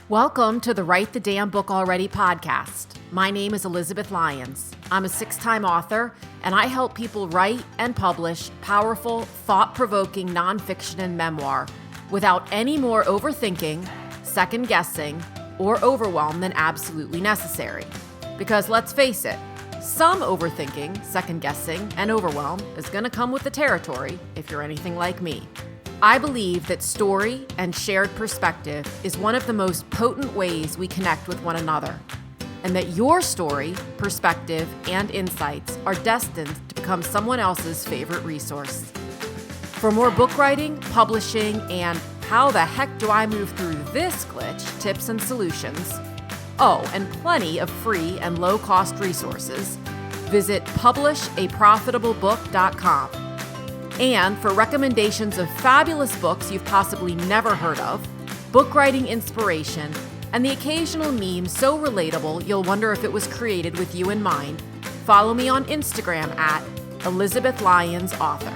Welcome to the Write the Damn Book Already podcast. My name is Elizabeth Lyons. I'm a 6-time author, and I help people write and publish powerful, thought-provoking nonfiction and memoir without any more overthinking, second-guessing, or overwhelm than absolutely necessary. Because let's face it, some overthinking, second-guessing, and overwhelm is going to come with the territory if you're anything like me. I believe that story and shared perspective is one of the most potent ways we connect with one another, and that your story, perspective, and insights are destined to become someone else's favorite resource. For more book writing, publishing, and how the heck do I move through this glitch tips and solutions, and plenty of free and low-cost resources, visit publishaprofitablebook.com. And for recommendations of fabulous books you've possibly never heard of, book writing inspiration, and the occasional meme so relatable you'll wonder if it was created with you in mind, follow me on Instagram at Elizabeth Lyons Author.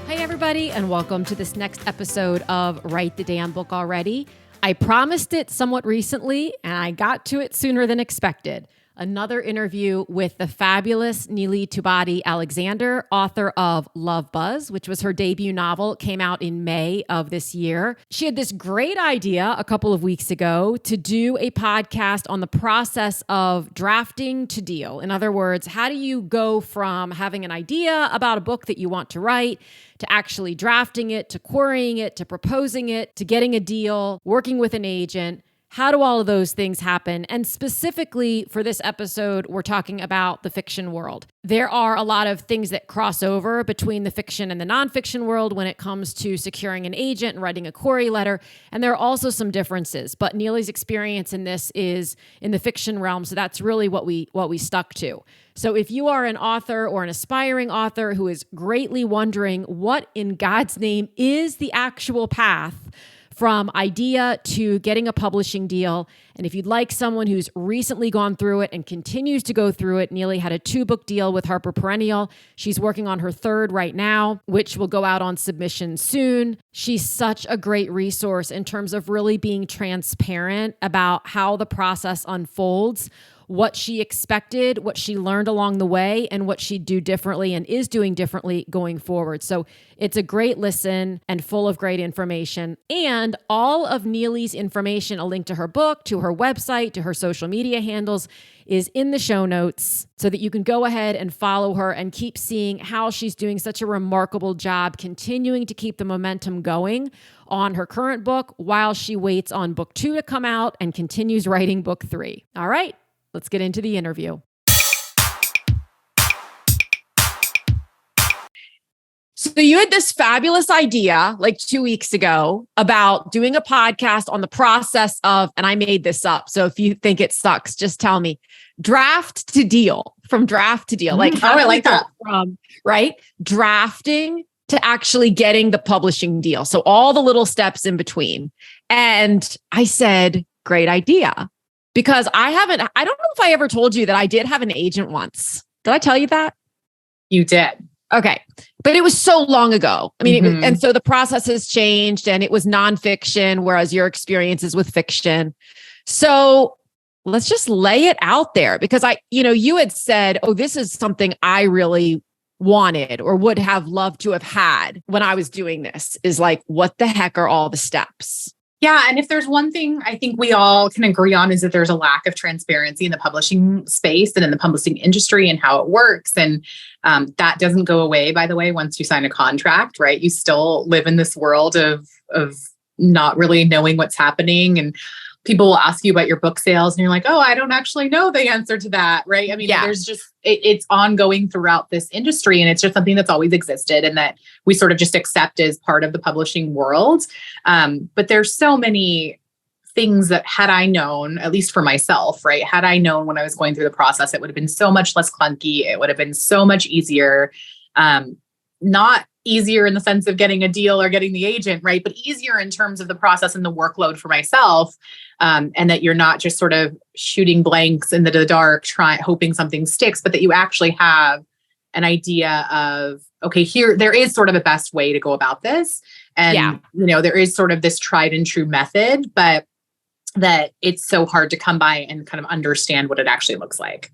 Hi, everybody, and welcome to this next episode of Write the Damn Book Already. I promised it somewhat recently, and I got to it sooner than expected. Another interview with the fabulous Neely Tubati-Alexander, author of Love Buzz, which was her debut novel, came out in May of this year. She had this great idea a couple of weeks ago to do a podcast on the process of drafting to deal. In other words, how do you go from having an idea about a book that you want to write to actually drafting it, to querying it, to proposing it, to getting a deal, working with an agent? How do all of those things happen? And specifically for this episode, we're talking about the fiction world. There are a lot of things that cross over between the fiction and the nonfiction world when it comes to securing an agent and writing a query letter. And there are also some differences, but Neely's experience in this is in the fiction realm. So that's really what we stuck to. So if you are an author or an aspiring author who is greatly wondering what in God's name is the actual path from idea to getting a publishing deal. And if you'd like someone who's recently gone through it and continues to go through it, Neely had a 2-book deal with HarperPerennial. She's working on her 3rd right now, which will go out on submission soon. She's such a great resource in terms of really being transparent about how the process unfolds, what she expected, what she learned along the way, and what she'd do differently and is doing differently going forward. So it's a great listen and full of great information. And all of Neely's information, a link to her book, to her website, to her social media handles, is in the show notes so that you can go ahead and follow her and keep seeing how she's doing such a remarkable job continuing to keep the momentum going on her current book while she waits on book 2 to come out and continues writing book 3. All right. Let's get into the interview. So you had this fabulous idea like 2 weeks ago about doing a podcast on the process of, and I made this up, so if you think it sucks, just tell me, draft to deal, from draft to deal. Like, I like that. From, right? Drafting to actually getting the publishing deal. So all the little steps in between. And I said, great idea. Because I don't know if I ever told you that I did have an agent once. Did I tell you that? You did. Okay. But it was so long ago. I mean, and so the process has changed and it was nonfiction, whereas your experience is with fiction. So let's just lay it out there because you had said, this is something I really wanted or would have loved to have had when I was doing this is like, what the heck are all the steps? Yeah. And if there's one thing I think we all can agree on is that there's a lack of transparency in the publishing space and in the publishing industry and how it works. And that doesn't go away, by the way, once you sign a contract, right? You still live in this world of not really knowing what's happening. And people will ask you about your book sales and you're like, I don't actually know the answer to that, right? I mean, there's just, it's ongoing throughout this industry and it's just something that's always existed and that we sort of just accept as part of the publishing world. But there's so many things that had I known, at least for myself, right? Had I known when I was going through the process, it would have been so much less clunky. It would have been so much easier. Not easier in the sense of getting a deal or getting the agent, right? But easier in terms of the process and the workload for myself. And that you're not just sort of shooting blanks into the dark, hoping something sticks, but that you actually have an idea of, okay, here, there is sort of a best way to go about this. And, there is sort of this tried and true method, but that it's so hard to come by and kind of understand what it actually looks like.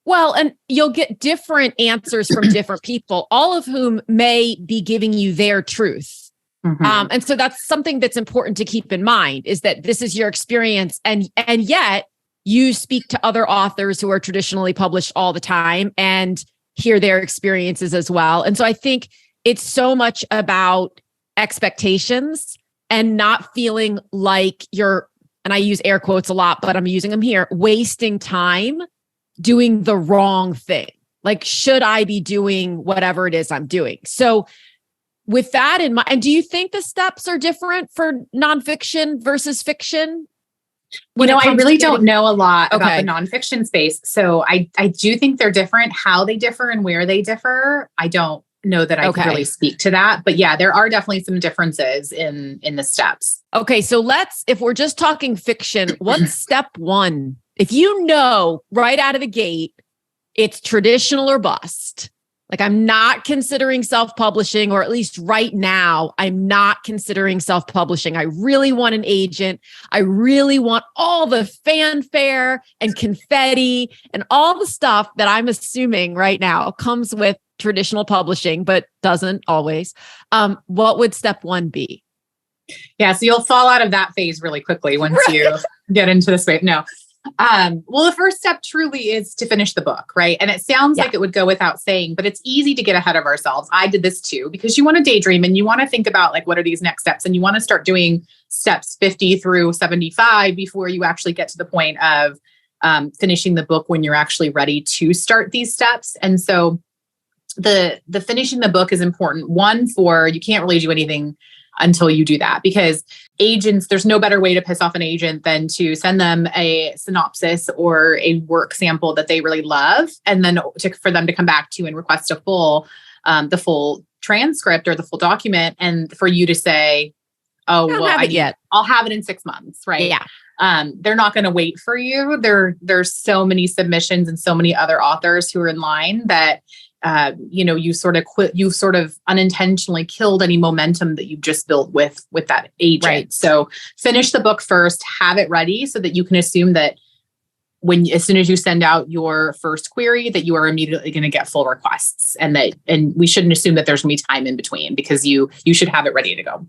Well, and you'll get different answers from different people, all of whom may be giving you their truth. Mm-hmm. And so that's something that's important to keep in mind, is that this is your experience. And yet you speak to other authors who are traditionally published all the time and hear their experiences as well. And so I think it's so much about expectations and not feeling like you're, and I use air quotes a lot, but I'm using them here, wasting time doing the wrong thing. Like, should I be doing whatever it is I'm doing? So with that in mind, and do you think the steps are different for nonfiction versus fiction? I really don't know a lot about the nonfiction space. So I do think they're different. How they differ and where they differ, I don't know that I can really speak to that. But yeah, there are definitely some differences in the steps. Okay, so if we're just talking fiction, what's step one? If you know right out of the gate, it's traditional or bust. Like, I'm not considering self-publishing, or at least right now, I'm not considering self-publishing. I really want an agent. I really want all the fanfare and confetti and all the stuff that I'm assuming right now comes with traditional publishing, but doesn't always. What would step one be? Yeah, so you'll fall out of that phase really quickly once you get into the space. No. Well, the first step truly is to finish the book, right? And it sounds like it would go without saying, but it's easy to get ahead of ourselves. I did this too, because you want to daydream and you want to think about, like, what are these next steps? And you want to start doing steps 50 through 75 before you actually get to the point of finishing the book, when you're actually ready to start these steps. And so the finishing the book is important. One, you can't really do anything until you do that, because agents, there's no better way to piss off an agent than to send them a synopsis or a work sample that they really love, and then for them to come back to you and request the full transcript or the full document, and for you to say, "Oh, I'll have it in 6 months," right? Yeah. They're not going to wait for you. There's so many submissions and so many other authors who are in line that you sort of unintentionally killed any momentum that you've just built with that agent. Right. So finish the book first, have it ready so that you can assume that as soon as you send out your first query, that you are immediately going to get full requests, and we shouldn't assume that there's going to be time in between, because you should have it ready to go.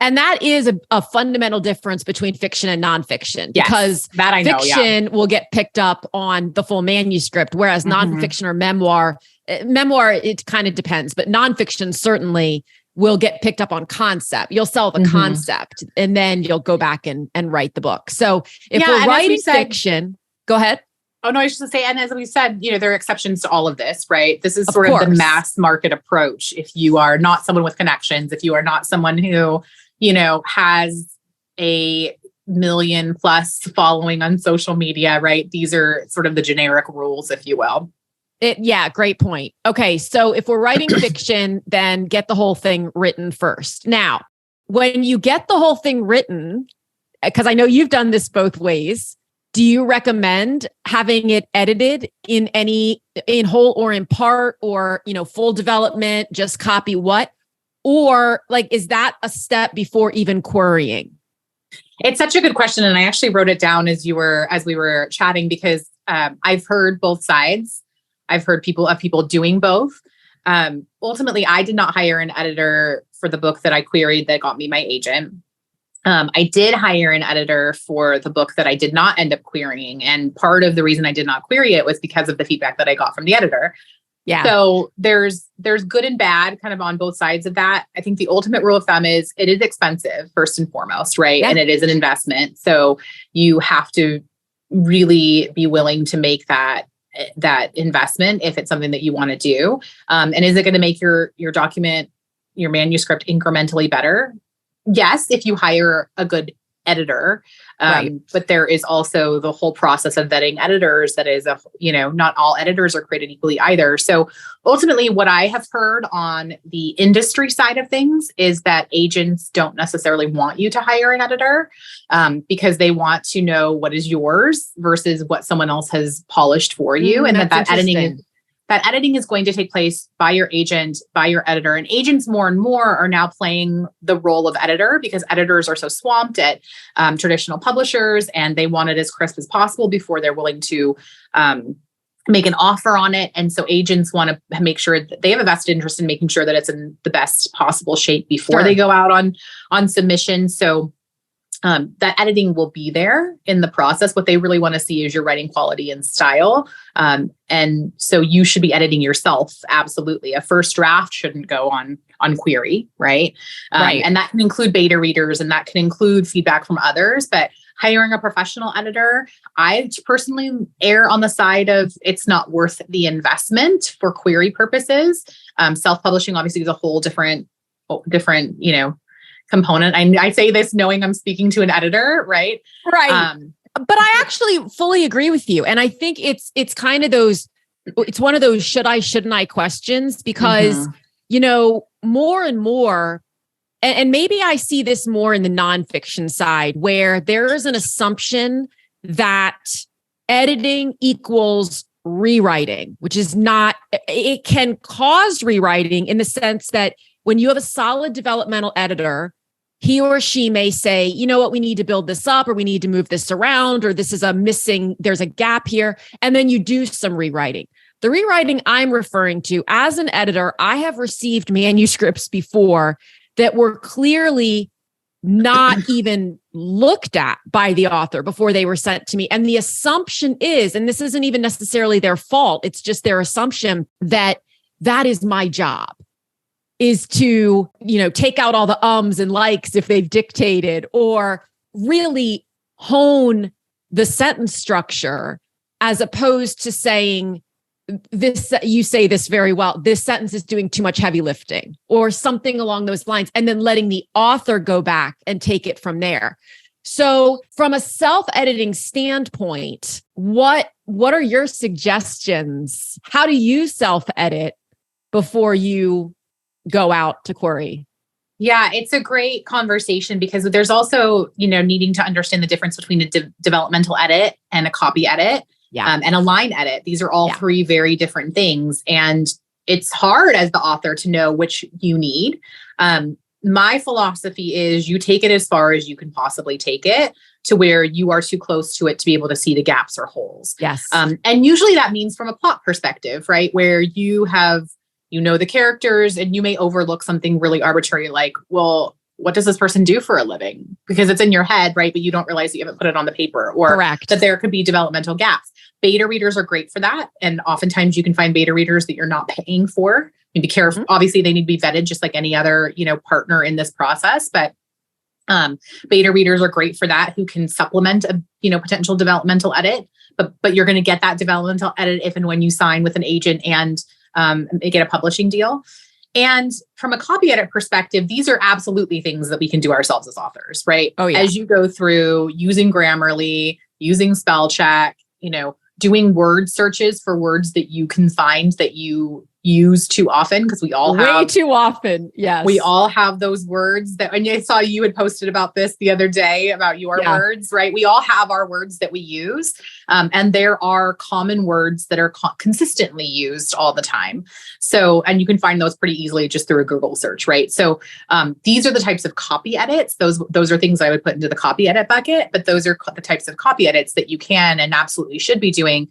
And that is a fundamental difference between fiction and nonfiction, because that I know, fiction will get picked up on the full manuscript, whereas nonfiction or memoir, it kind of depends, but nonfiction certainly will get picked up on concept. You'll sell the concept, and then you'll go back and write the book. So if we're writing fiction, go ahead. Oh, no, I was just going to say, and as we said, there are exceptions to all of this, right? This is sort of the mass market approach. If you are not someone with connections, if you are not someone who, has a 1 million+ following on social media, right? These are sort of the generic rules, if you will. Great point. Okay. So if we're writing fiction, then get the whole thing written first. Now, when you get the whole thing written, because I know you've done this both ways, do you recommend having it edited in whole or in part, or, full development, just copy what? Or is that a step before even querying? It's such a good question. And I actually wrote it down as we were chatting, because I've heard both sides. I've heard people doing both. Ultimately, I did not hire an editor for the book that I queried that got me my agent. I did hire an editor for the book that I did not end up querying. And part of the reason I did not query it was because of the feedback that I got from the editor. Yeah. So there's good and bad kind of on both sides of that. I think the ultimate rule of thumb is it is expensive, first and foremost, right? Yeah. And it is an investment. So you have to really be willing to make that investment if it's something that you want to do. And is it going to make your document, your manuscript incrementally better? Yes, if you hire a good editor. Right. But there is also the whole process of vetting editors. That is not all editors are created equally either. So ultimately, what I have heard on the industry side of things is that agents don't necessarily want you to hire an editor, because they want to know what is yours versus what someone else has polished for you. And that editing that editing is going to take place by your agent, by your editor. And agents more and more are now playing the role of editor because editors are so swamped at traditional publishers, and they want it as crisp as possible before they're willing to make an offer on it. And so agents want to make sure that they have a vested interest in making sure that it's in the best possible shape before they go out on submission. So that editing will be there in the process. What they really want to see is your writing quality and style. And so you should be editing yourself. Absolutely. A first draft shouldn't go on query, right? Right. And that can include beta readers, and that can include feedback from others. But hiring a professional editor, I personally err on the side of it's not worth the investment for query purposes. Self-publishing obviously is a whole different, component. I say this knowing I'm speaking to an editor, right? Right. But I actually fully agree with you. And I think it's kind of it's one of those should I, shouldn't I questions, because, more and more, and maybe I see this more in the nonfiction side, where there is an assumption that editing equals rewriting, which is not, it can cause rewriting in the sense that when you have a solid developmental editor, he or she may say, you know what, we need to build this up, or we need to move this around, or this is there's a gap here. And then you do some rewriting. The rewriting I'm referring to as an editor, I have received manuscripts before that were clearly not even looked at by the author before they were sent to me. And the assumption is, and this isn't even necessarily their fault, it's just their assumption that is my job, is to, take out all the ums and likes if they've dictated, or really hone the sentence structure, as opposed to saying, this, you say this very well, this sentence is doing too much heavy lifting, or something along those lines, and then letting the author go back and take it from there. So from a self-editing standpoint, what are your suggestions? How do you self-edit before you go out to query? Yeah, it's a great conversation, because there's also, needing to understand the difference between a developmental edit and a copy edit. Yeah. And a line edit. These are all three very different things. And it's hard as the author to know which you need. My philosophy is you take it as far as you can possibly take it, to where you are too close to it to be able to see the gaps or holes. Yes. And usually that means from a plot perspective, right? Where you have, the characters, and you may overlook something really arbitrary, like, well, what does this person do for a living? Because it's in your head, right? But you don't realize that you haven't put it on the paper, or Correct. that there could be developmental gaps. Beta readers are great for that. And oftentimes you can find beta readers that you're not paying for. Be careful. Mm-hmm. Obviously they need to be vetted just like any other, partner in this process. But beta readers are great for that, who can supplement a, potential developmental edit. But you're going to get that developmental edit if and when you sign with an agent and get a publishing deal. And from a copy edit perspective, these are absolutely things that we can do ourselves as authors, right? Oh, yeah. As you go through using Grammarly, using spell check, doing word searches for words that you can find that you use too often, because we all have way too often. Yes. We all have those words that, and I saw you had posted about this the other day about your words, right? We all have our words that we use. And there are common words that are consistently used all the time. So, and you can find those pretty easily just through a Google search, right? So these are the types of copy edits. Those are things I would put into the copy edit bucket, but those are the types of copy edits that you can and absolutely should be doing.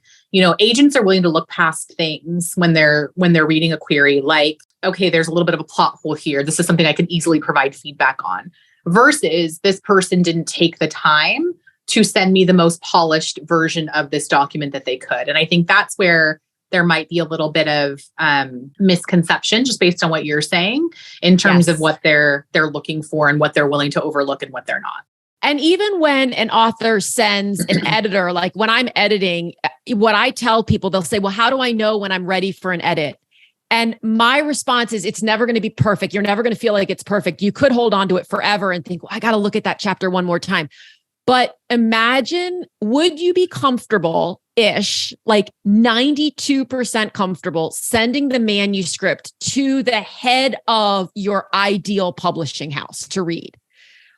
Agents are willing to look past things when they're reading a query, like, okay, there's a little bit of a plot hole here. This is something I can easily provide feedback on, versus this person didn't take the time to send me the most polished version of this document that they could. And I think that's where there might be a little bit of misconception, just based on what you're saying, in terms of what they're looking for and what they're willing to overlook and what they're not. And even when an author sends an editor, like when I'm editing, what I tell people, they'll say, well, how do I know when I'm ready for an edit? And my response is, it's never going to be perfect. You're never going to feel like it's perfect. You could hold on to it forever and think, well, I got to look at that chapter one more time. But imagine, would you be comfortable-ish, like 92% comfortable, sending the manuscript to the head of your ideal publishing house to read?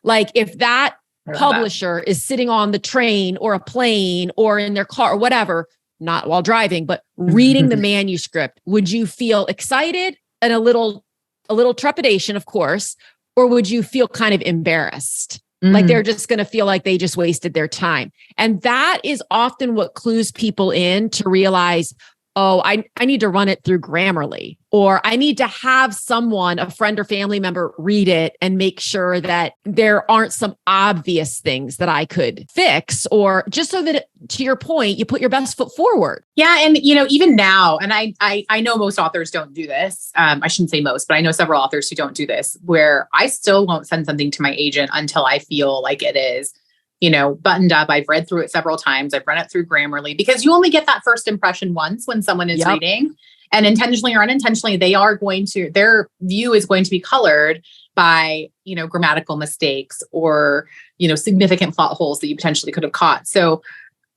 Like if that publisher is sitting on the train or a plane or in their car or whatever, not while driving, but reading the manuscript, would you feel excited and a little trepidation, of course, or would you feel kind of embarrassed? Like they're just going to feel like they just wasted their time. And that is often what clues people in to realize, oh, I need to run it through Grammarly, or I need to have someone, a friend or family member, read it and make sure that there aren't some obvious things that I could fix, or just so that, to your point, you put your best foot forward. Yeah. And, even now, and I know most authors don't do this. I shouldn't say most, but I know several authors who don't do this, where I still won't send something to my agent until I feel like it is buttoned up. I've read through it several times. I've run it through Grammarly, because you only get that first impression once when someone is reading, and intentionally or unintentionally, their view is going to be colored by, grammatical mistakes or, significant plot holes that you potentially could have caught. So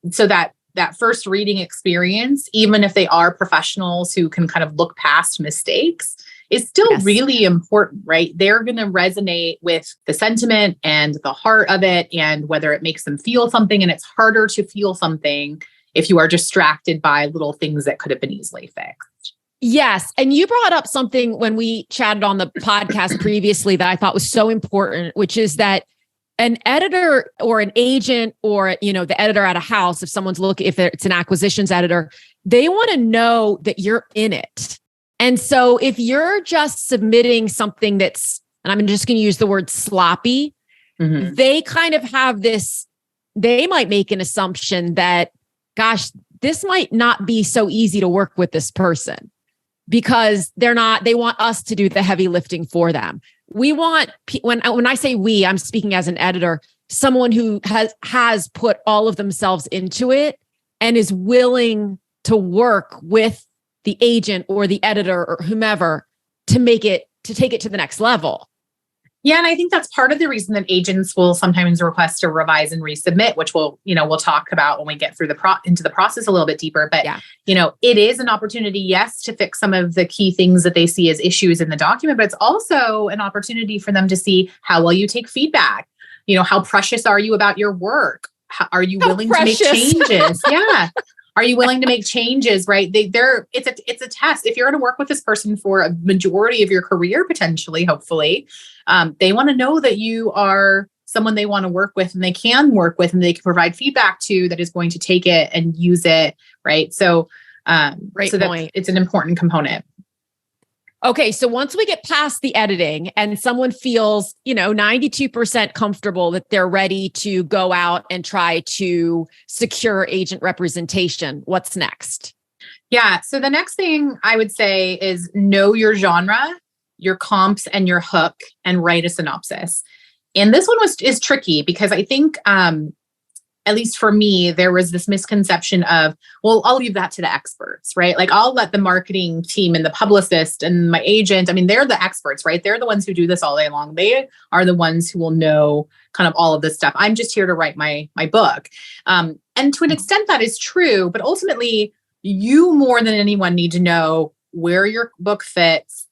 that first reading experience, even if they are professionals who can kind of look past mistakes, is still really important, right? They're going to resonate with the sentiment and the heart of it, and whether it makes them feel something. And it's harder to feel something if you are distracted by little things that could have been easily fixed. Yes. And you brought up something when we chatted on the podcast previously that I thought was so important, which is that an editor or an agent, or, the editor at a house, if it's an acquisitions editor, they want to know that you're in it. And so if you're just submitting something that's, and I'm just going to use the word sloppy, they kind of have this, they might make an assumption that, gosh, this might not be so easy to work with this person, because they want us to do the heavy lifting for them. We want, when I say we, I'm speaking as an editor, someone who has put all of themselves into it and is willing to work with the agent or the editor or whomever to take it to the next level. Yeah. And I think that's part of the reason that agents will sometimes request to revise and resubmit, which we'll talk about when we get through into the process a little bit deeper. But, it is an opportunity, yes, to fix some of the key things that they see as issues in the document, but it's also an opportunity for them to see how well you take feedback. How precious are you about your work? Are you willing to make changes? Yeah. Are you willing to make changes, right? It's a test. If you're going to work with this person for a majority of your career, potentially, hopefully, they want to know that you are someone they want to work with, and they can work with, and they can provide feedback to, that is going to take it and use it, right? So, it's an important component. Okay. So once we get past the editing and someone feels, 92% comfortable that they're ready to go out and try to secure agent representation, what's next? Yeah. So the next thing I would say is know your genre, your comps, and your hook, and write a synopsis. And this one is tricky, because I think, at least for me, there was this misconception of, well, I'll leave that to the experts, right? Like, I'll let the marketing team and the publicist and my agent, they're the experts, right? They're the ones who do this all day long. They are the ones who will know kind of all of this stuff. I'm just here to write my book. And to an extent that is true, but ultimately you more than anyone need to know where your book fits,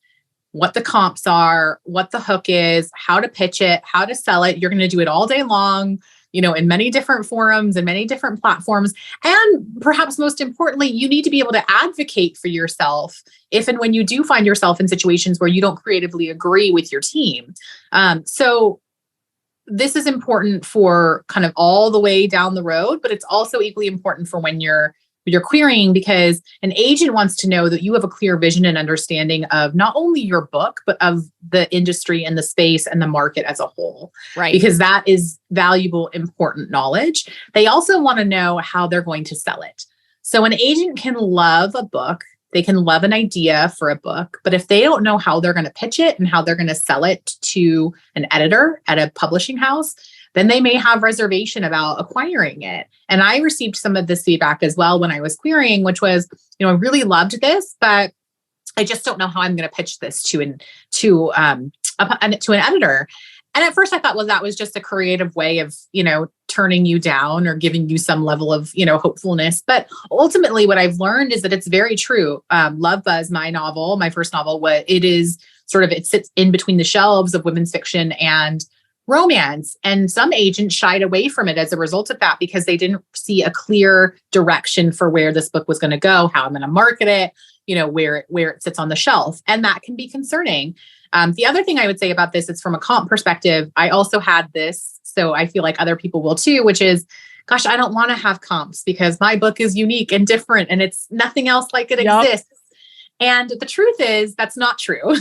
what the comps are, what the hook is, how to pitch it, how to sell it. You're going to do it all day long, in many different forums and many different platforms. And perhaps most importantly, you need to be able to advocate for yourself if and when you do find yourself in situations where you don't creatively agree with your team. So this is important for kind of all the way down the road, but it's also equally important for when you're querying, because an agent wants to know that you have a clear vision and understanding of not only your book, but of the industry and the space and the market as a whole. Right. Because that is valuable, important knowledge. They also want to know how they're going to sell it. So an agent can love a book, they can love an idea for a book, but if they don't know how they're going to pitch it and how they're going to sell it to an editor at a publishing house, then they may have reservation about acquiring it. And I received some of this feedback as well when I was querying, which was, I really loved this, but I just don't know how I'm going to pitch this to an editor. And at first I thought, well, that was just a creative way of, turning you down or giving you some level of, hopefulness. But ultimately what I've learned is that it's very true. Love Buzz, my first novel, it sits in between the shelves of women's fiction and romance. And some agents shied away from it as a result of that because they didn't see a clear direction for where this book was going to go, how I'm going to market it, where it sits on the shelf. And that can be concerning. The other thing I would say about this is from a comp perspective, I also had this, so I feel like other people will too, which is, gosh, I don't want to have comps because my book is unique and different and it's nothing else like it exists. And the truth is that's not true,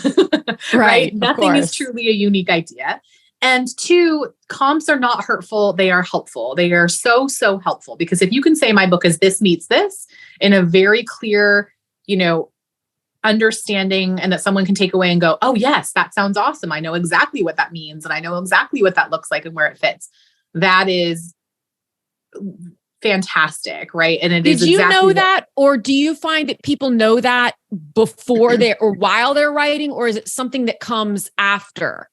right? Nothing is truly a unique idea. And two, comps are not hurtful. They are helpful. They are so, so helpful because if you can say my book is this meets this in a very clear, understanding and that someone can take away and go, oh yes, that sounds awesome. I know exactly what that means. And I know exactly what that looks like and where it fits. That is fantastic. Right. And it is exactly. Did you know what, that, or do you find that people know that before or while they're writing, or is it something that comes after?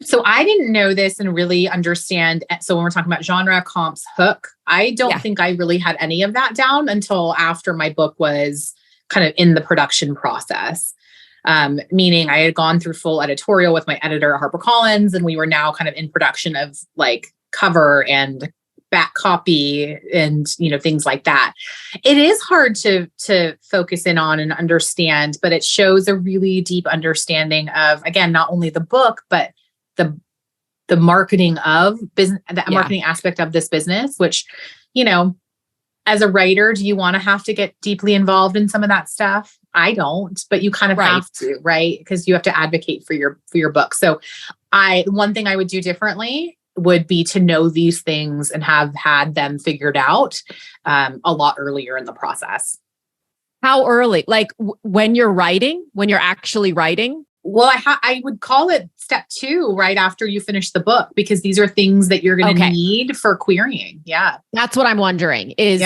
So I didn't know this and really understand. So when we're talking about genre, comps, hook, I don't think I really had any of that down until after my book was kind of in the production process. Meaning I had gone through full editorial with my editor at HarperCollins, and we were now kind of in production of like cover and back copy and, things like that. It is hard to focus in on and understand, but it shows a really deep understanding of, again, not only the book, but the marketing of business, the marketing aspect of this business, which, as a writer, do you want to have to get deeply involved in some of that stuff? I don't, but you kind of have to, right? Because you have to advocate for your book. So one thing I would do differently would be to know these things and have had them figured out a lot earlier in the process. How early? Like when you're actually writing? Well, I would call it step 2 right after you finish the book, because these are things that you're going to need for querying. Yeah. That's what I'm wondering is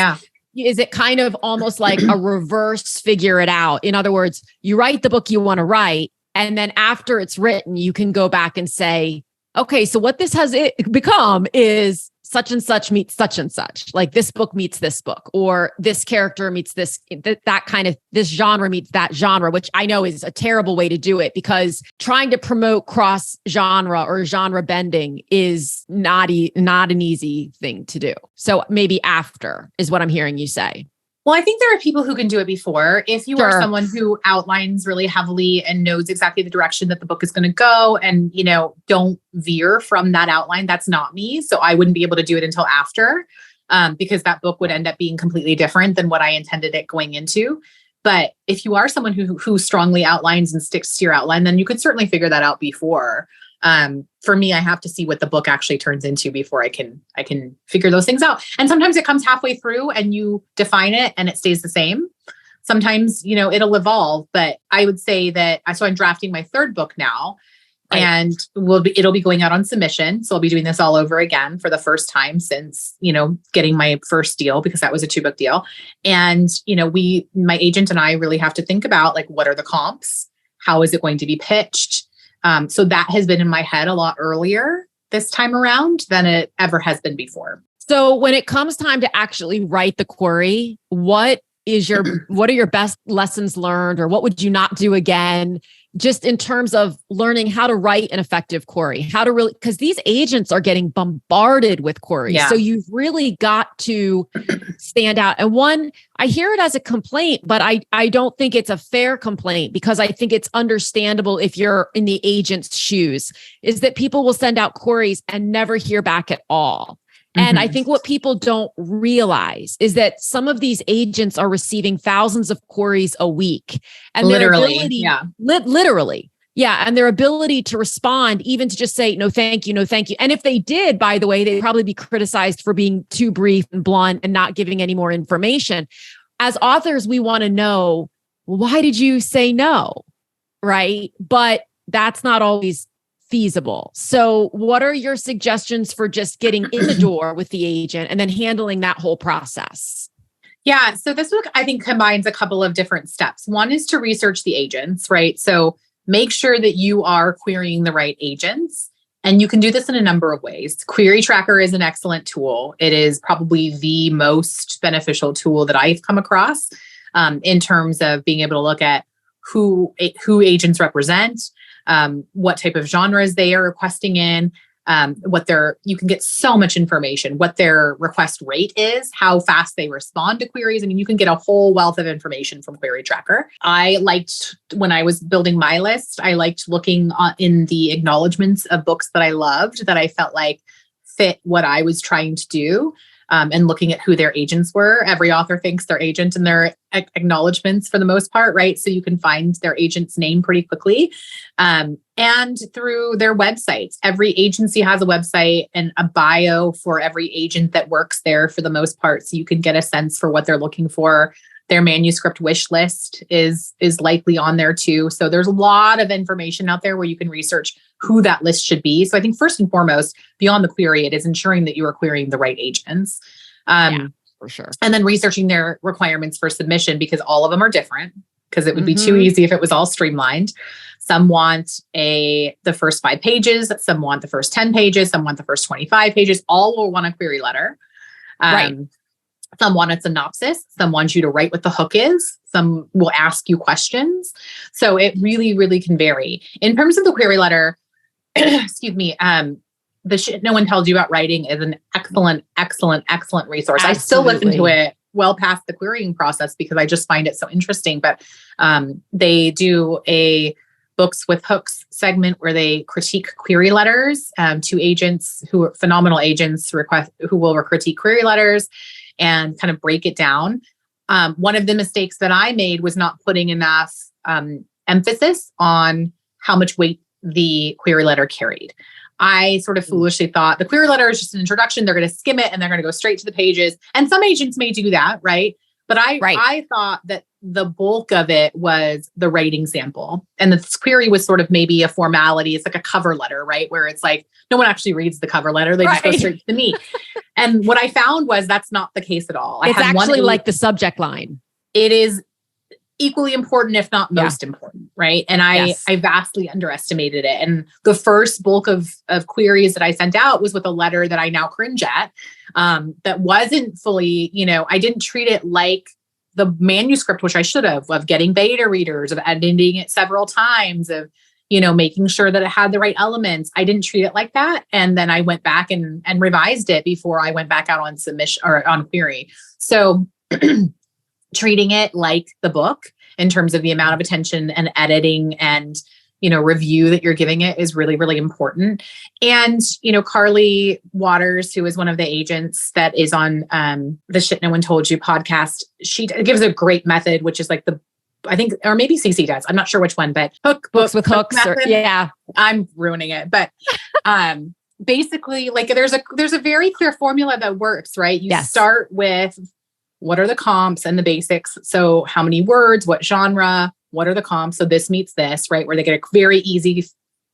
it kind of almost like a reverse figure it out? In other words, you write the book you want to write, and then after it's written, you can go back and say, okay, so what this has become is such and such meets such and such. Like this book meets this book, or this character meets this genre meets that genre, which I know is a terrible way to do it because trying to promote cross genre or genre bending is not an easy thing to do. So maybe after is what I'm hearing you say. Well, I think there are people who can do it before. If you are someone who outlines really heavily and knows exactly the direction that the book is going to go and, don't veer from that outline, that's not me. So I wouldn't be able to do it until after, because that book would end up being completely different than what I intended it going into. But if you are someone who strongly outlines and sticks to your outline, then you could certainly figure that out before. For me, I have to see what the book actually turns into before I can figure those things out. And sometimes it comes halfway through and you define it and it stays the same. Sometimes, it'll evolve, but I would say that, so I'm drafting my 3rd book now, and it'll be going out on submission. So I'll be doing this all over again for the first time since, getting my first deal, because that was a 2-book deal. And, my agent and I really have to think about like, what are the comps? How is it going to be pitched? So that has been in my head a lot earlier this time around than it ever has been before. So when it comes time to actually write the query, what are your best lessons learned, or what would you not do again? Just in terms of learning how to write an effective query, because these agents are getting bombarded with queries. Yeah. So you've really got to stand out. And one, I hear it as a complaint, but I don't think it's a fair complaint, because I think it's understandable if you're in the agent's shoes, is that people will send out queries and never hear back at all. And I think what people don't realize is that some of these agents are receiving thousands of queries a week, and literally, literally. And their ability to respond, even to just say, no, thank you, no, thank you. And if they did, by the way, they'd probably be criticized for being too brief and blunt and not giving any more information. As authors, we want to know, why did you say no? Right. But that's not always feasible. So what are your suggestions for just getting in the door with the agent and then handling that whole process? Yeah. So this book, I think, combines a couple of different steps. One is to research the agents, right? So make sure that you are querying the right agents. And you can do this in a number of ways. Query Tracker is an excellent tool. It is probably the most beneficial tool that I've come across in terms of being able to look at who agents represent, what type of genres they are requesting in, you can get so much information, what their request rate is, how fast they respond to queries. I mean, you can get a whole wealth of information from Query Tracker. I liked, when I was building my list, I liked looking in the acknowledgements of books that I loved, that I felt like fit what I was trying to do. And looking at who their agents were. Every author thinks their agent in their acknowledgements for the most part, right? So you can find their agent's name pretty quickly. And through their websites. Every agency has a website and a bio for every agent that works there for the most part. So you can get a sense for what they're looking for. Their manuscript wish list is likely on there too. So there's a lot of information out there where you can research who that list should be. So I think first and foremost, beyond the query, it is ensuring that you are querying the right agents. Yeah, for sure. And then researching their requirements for submission, because all of them are different, because it would be too easy if it was all streamlined. Some want the first 5 pages, some want the first 10 pages, some want the first 25 pages, all will want a query letter. Right. Some want a synopsis. Some want you to write what the hook is. Some will ask you questions. So it really, really can vary. In terms of the query letter, excuse me, the Shit No One Tells You About Writing is an excellent, excellent, excellent resource. Absolutely. I still listen to it well past the querying process because I just find it so interesting. But they do a Books with Hooks segment where they critique query letters to agents who are phenomenal agents who will critique query letters and kind of break it down. One of the mistakes that I made was not putting enough emphasis on how much weight the query letter carried. I sort of foolishly thought the query letter is just an introduction. They're going to skim it and they're going to go straight to the pages. And some agents may do that, right? But I thought that the bulk of it was the writing sample. And the query was sort of maybe a formality. It's like a cover letter, right? Where it's like, no one actually reads the cover letter. They just go straight to the meat. And what I found was that's not the case at all. It's actually like the subject line. It is equally important, if not most important, right? And I vastly underestimated it. And the first bulk of queries that I sent out was with a letter that I now cringe at, that wasn't fully, I didn't treat it like the manuscript, which I should have, of getting beta readers, of editing it several times, of, making sure that it had the right elements. I didn't treat it like that. And then I went back and revised it before I went back out on submission or on query. So treating it like the book in terms of the amount of attention and editing and, review that you're giving it is really, really important. And, Carly Waters, who is one of the agents that is on the Shit No One Told You podcast, she gives a great method, which is like I think, or maybe CC does. I'm not sure which one, but Books with Hooks. I'm ruining it. But basically, like there's a very clear formula that works, right? You start with what are the comps and the basics. So how many words, what genre, what are the comps? So this meets this, right? Where they get a very easy,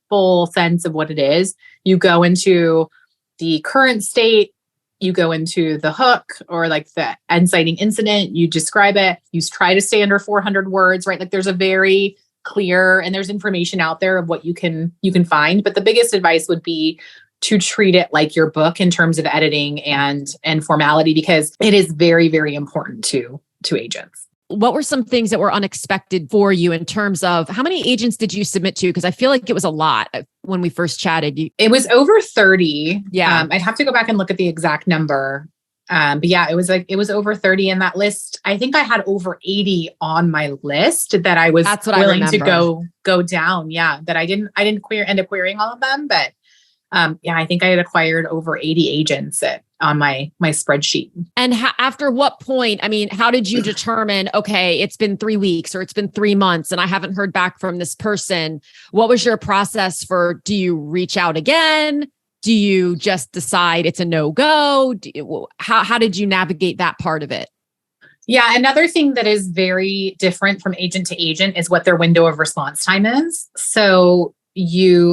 full sense of what it is. You go into the current state, you go into the hook or like the inciting incident, you describe it, you try to stay under 400 words, right? Like there's a very clear, and there's information out there of what you can find. But the biggest advice would be to treat it like your book in terms of editing and formality, because it is very, very important to agents. What were some things that were unexpected for you in terms of how many agents did you submit to? Because I feel like it was a lot when we first chatted. It was over 30. Yeah. I'd have to go back and look at the exact number. But yeah, it was over 30 in that list. I think I had over 80 on my list that I was willing to go down. Yeah. That I didn't end up querying all of them, but I think I had acquired over 80 agents on my spreadsheet. And after what point, how did you determine, okay, it's been 3 weeks or it's been 3 months and I haven't heard back from this person? What was your process for, do you reach out again? Do you just decide it's a no-go? How did you navigate that part of it? Yeah. Another thing that is very different from agent to agent is what their window of response time is. So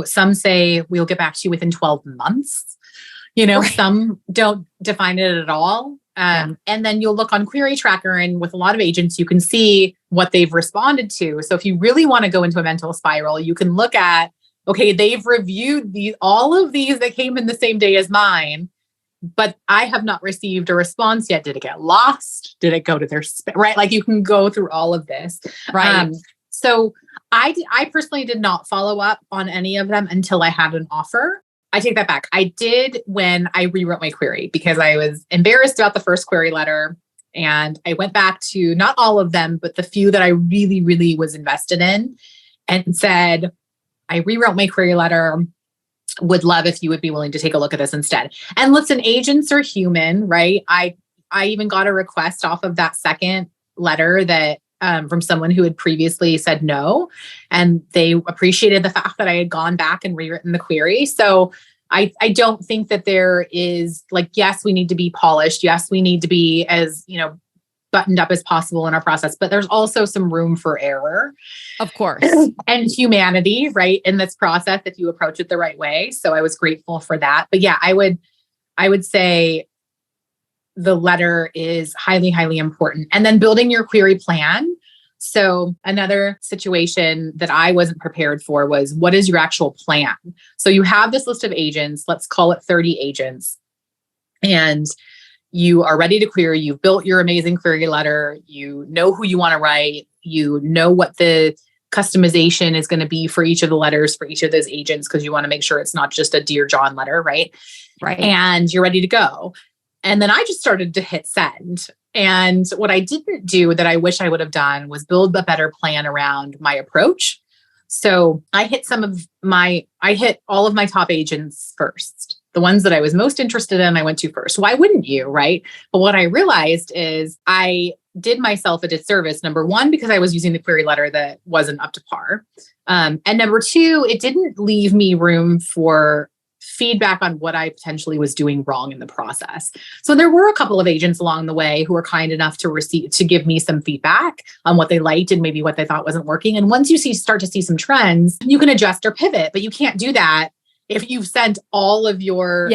some say we'll get back to you within 12 months. Right. Some don't define it at all. And then you'll look on Query Tracker, and with a lot of agents, you can see what they've responded to. So if you really want to go into a mental spiral, you can look at, okay, they've reviewed all of these that came in the same day as mine, but I have not received a response yet. Did it get lost? Did it go to their right? Like you can go through all of this. Right. So I personally did not follow up on any of them until I had an offer. I take that back. I did when I rewrote my query because I was embarrassed about the first query letter. And I went back to not all of them, but the few that I really, really was invested in and said, I rewrote my query letter. Would love if you would be willing to take a look at this instead. And listen, agents are human, right? I even got a request off of that second letter that from someone who had previously said no, and they appreciated the fact that I had gone back and rewritten the query. So I don't think that there is like, yes, we need to be polished. Yes, we need to be as, buttoned up as possible in our process, but there's also some room for error. Of course. And humanity, right, in this process if you approach it the right way. So I was grateful for that. But yeah, I would say the letter is highly, highly important. And then building your query plan. So another situation that I wasn't prepared for was, what is your actual plan? So you have this list of agents, let's call it 30 agents, and you are ready to query. You've built your amazing query letter. You know who you want to write. You know what the customization is going to be for each of the letters for each of those agents, because you want to make sure it's not just a Dear John letter, right? Right. And you're ready to go. And then I just started to hit send. And what I didn't do that I wish I would have done was build a better plan around my approach. So I hit all of my top agents first. The ones that I was most interested in, I went to first. Why wouldn't you, right? But what I realized is I did myself a disservice. Number one, because I was using the query letter that wasn't up to par. And number two, it didn't leave me room for feedback on what I potentially was doing wrong in the process. So there were a couple of agents along the way who were kind enough to give me some feedback on what they liked and maybe what they thought wasn't working. And once you start to see some trends, you can adjust or pivot, but you can't do that if you've sent all of your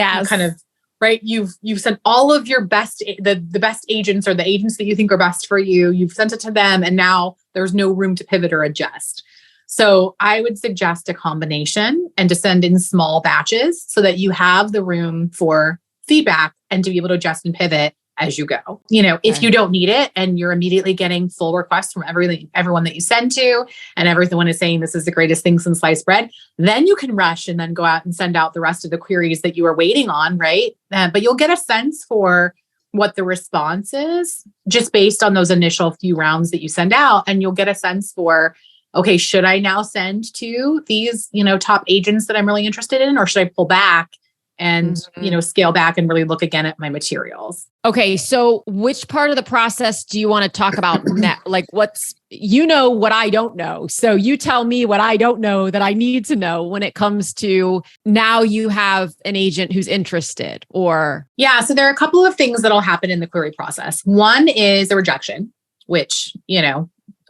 right, you've sent all of your best, the best agents or the agents that you think are best for you, you've sent it to them, and now there's no room to pivot or adjust. So I would suggest a combination and to send in small batches so that you have the room for feedback and to be able to adjust and pivot as you go. If you don't need it and you're immediately getting full requests from everyone that you send to, and everyone is saying this is the greatest thing since sliced bread, then you can rush and then go out and send out the rest of the queries that you are waiting on, right? But you'll get a sense for what the response is just based on those initial few rounds that you send out. And you'll get a sense for, okay, should I now send to these, top agents that I'm really interested in, or should I pull back and, scale back and really look again at my materials? Okay. So which part of the process do you want to talk about now? Like what I don't know. So you tell me what I don't know that I need to know when it comes to now you have an agent who's interested or. Yeah. So there are a couple of things that'll happen in the query process. One is a rejection, which,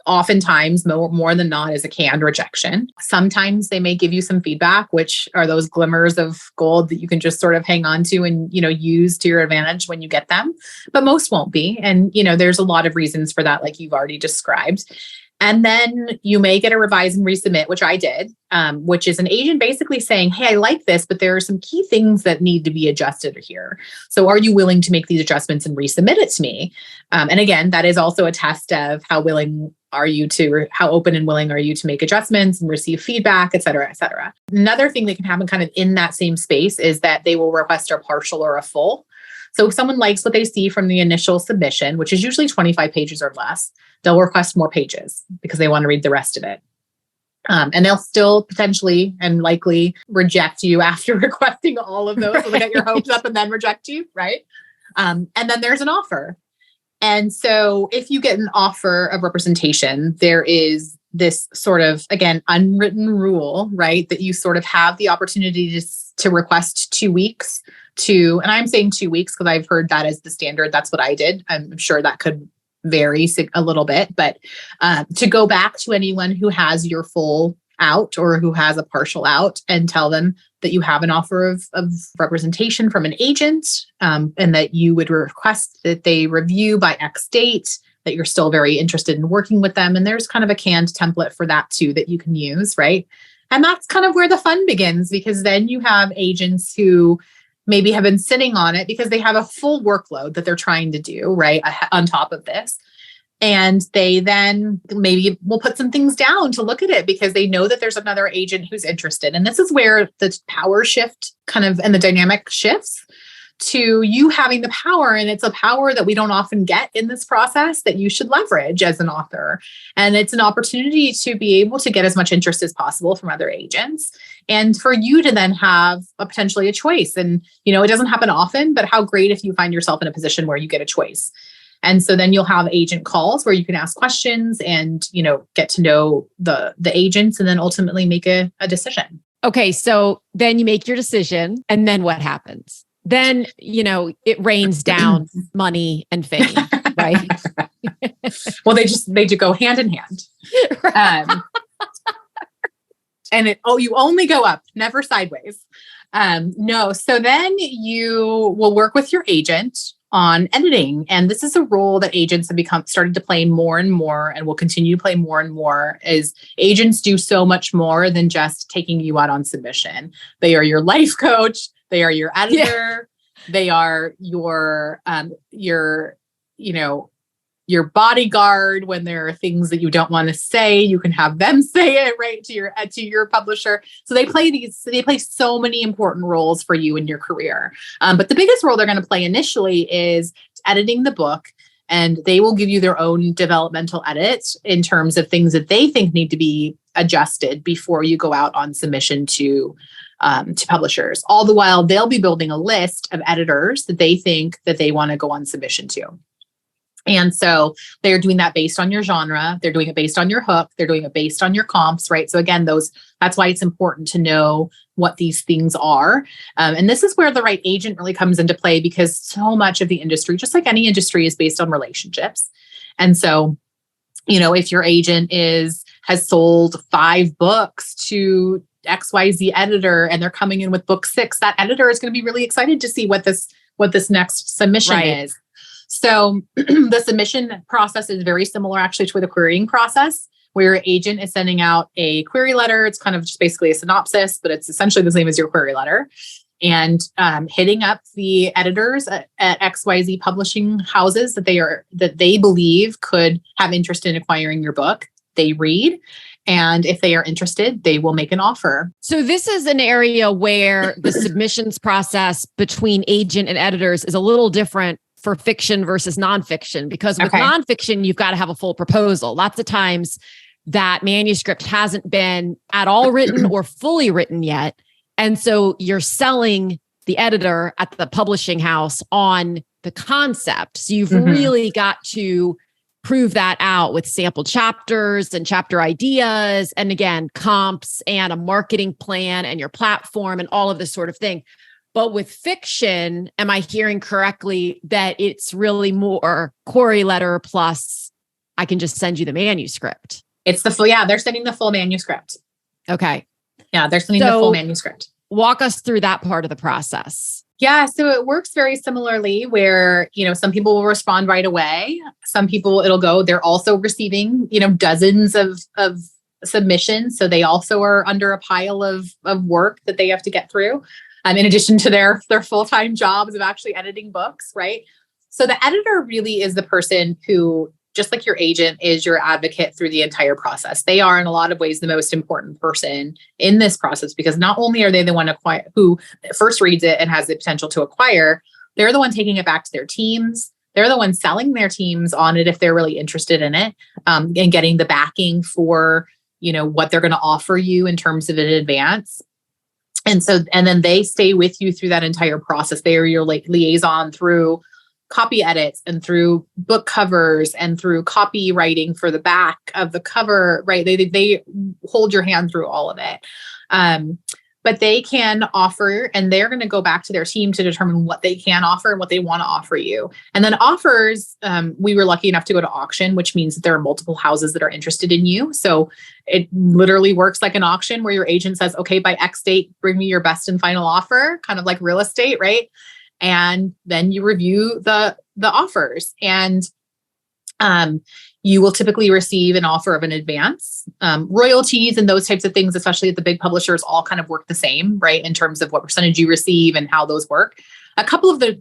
oftentimes more than not is a canned rejection. Sometimes they may give you some feedback, which are those glimmers of gold that you can just sort of hang on to and, use to your advantage when you get them, but most won't be. And, there's a lot of reasons for that, like you've already described. And then you may get a revise and resubmit, which I did, which is an agent basically saying, hey, I like this, but there are some key things that need to be adjusted here. So are you willing to make these adjustments and resubmit it to me? And again, that is also a test of how open and willing are you to make adjustments and receive feedback, et cetera, et cetera. Another thing that can happen kind of in that same space is that they will request a partial or a full. So if someone likes what they see from the initial submission, which is usually 25 pages or less, they'll request more pages because they want to read the rest of it. And they'll still potentially and likely reject you after requesting all of those. So they get your hopes up and then reject you, right? And then there's an offer. And so if you get an offer of representation, there is this sort of, again, unwritten rule, right? That you sort of have the opportunity to request 2 weeks and I'm saying 2 weeks because I've heard that as the standard. That's what I did. I'm sure that could vary a little bit, but to go back to anyone who has your full out or who has a partial out and tell them that you have an offer of representation from an agent and that you would request that they review by X date, that you're still very interested in working with them. And there's kind of a canned template for that too that you can use, right? And that's kind of where the fun begins, because then you have agents who maybe have been sitting on it because they have a full workload that they're trying to do, right, on top of this. And they then maybe will put some things down to look at it because they know that there's another agent who's interested. And this is where the power shift kind of and the dynamic shifts to you having the power. And it's a power that we don't often get in this process that you should leverage as an author. And it's an opportunity to be able to get as much interest as possible from other agents and for you to then have potentially a choice. And, it doesn't happen often, but how great if you find yourself in a position where you get a choice. And so then you'll have agent calls where you can ask questions and, get to know the agents and then ultimately make a decision. Okay. So then you make your decision and then what happens? Then, it rains down money and fame, right? Well, they do go hand in hand. And you only go up, never sideways. No. So then you will work with your agent on editing. And this is a role that agents have started to play more and more and will continue to play more and more as agents do so much more than just taking you out on submission. They are your life coach. They are your editor. Yeah. They are your bodyguard when there are things that you don't want to say. You can have them say it right to your publisher. So they play so many important roles for you in your career. But the biggest role they're going to play initially is editing the book. And they will give you their own developmental edits in terms of things that they think need to be adjusted before you go out on submission to publishers. All the while, they'll be building a list of editors that they think that they want to go on submission to. And so they're doing that based on your genre. They're doing it based on your hook. They're doing it based on your comps, right? So again, that's why it's important to know what these things are. And this is where the right agent really comes into play because so much of the industry, just like any industry, is based on relationships. And so, if your agent has sold 5 books to XYZ editor and they're coming in with book 6, that editor is going to be really excited to see what this next submission is. So the submission process is very similar actually to the querying process, where your agent is sending out a query letter. It's kind of just basically a synopsis, but it's essentially the same as your query letter. And hitting up the editors at XYZ publishing houses that they believe could have interest in acquiring your book. They read. And if they are interested, they will make an offer. So this is an area where the submissions process between agent and editors is a little different for fiction versus nonfiction, because with nonfiction, you've got to have a full proposal. Lots of times that manuscript hasn't been at all written or fully written yet. And so you're selling the editor at the publishing house on the concept. So you've really got to prove that out with sample chapters and chapter ideas. And again, comps and a marketing plan and your platform and all of this sort of thing. But with fiction, am I hearing correctly that it's really more query letter plus I can just send you the manuscript? It's they're sending the full manuscript. Okay. Yeah, they're sending the full manuscript. Walk us through that part of the process. Yeah, so it works very similarly where, some people will respond right away. Some people they're also receiving, dozens of submissions. So they also are under a pile of work that they have to get through. In addition to their full-time jobs of actually editing books, right? So the editor really is the person who, just like your agent, is your advocate through the entire process. They are, in a lot of ways, the most important person in this process because not only are they the one who first reads it and has the potential to acquire, they're the one taking it back to their teams. They're the ones selling their teams on it if they're really interested in it, and getting the backing for, what they're going to offer you in terms of an advance. And then they stay with you through that entire process. They are your liaison through copy edits and through book covers and through copywriting for the back of the cover, right? They hold your hand through all of it. But they can offer, and they're going to go back to their team to determine what they can offer and what they want to offer you. And then offers, we were lucky enough to go to auction, which means that there are multiple houses that are interested in you. So it literally works like an auction where your agent says, okay, by X date, bring me your best and final offer, kind of like real estate, right? And then you review the offers. And you will typically receive an offer of an advance. Royalties and those types of things, especially at the big publishers, all kind of work the same, right? In terms of what percentage you receive and how those work. A couple of the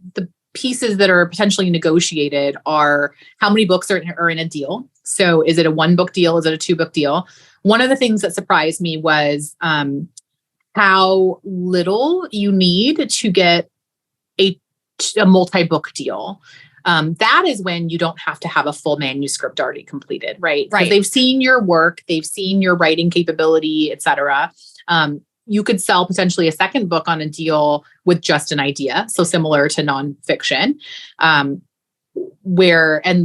pieces that are potentially negotiated are how many books are in a deal. So is it a 1-book deal? Is it a 2-book deal? One of the things that surprised me was how little you need to get a multi-book deal. That is when you don't have to have a full manuscript already completed, right? Because they've seen your work, they've seen your writing capability, et cetera. You could sell potentially a second book on a deal with just an idea. So similar to nonfiction, and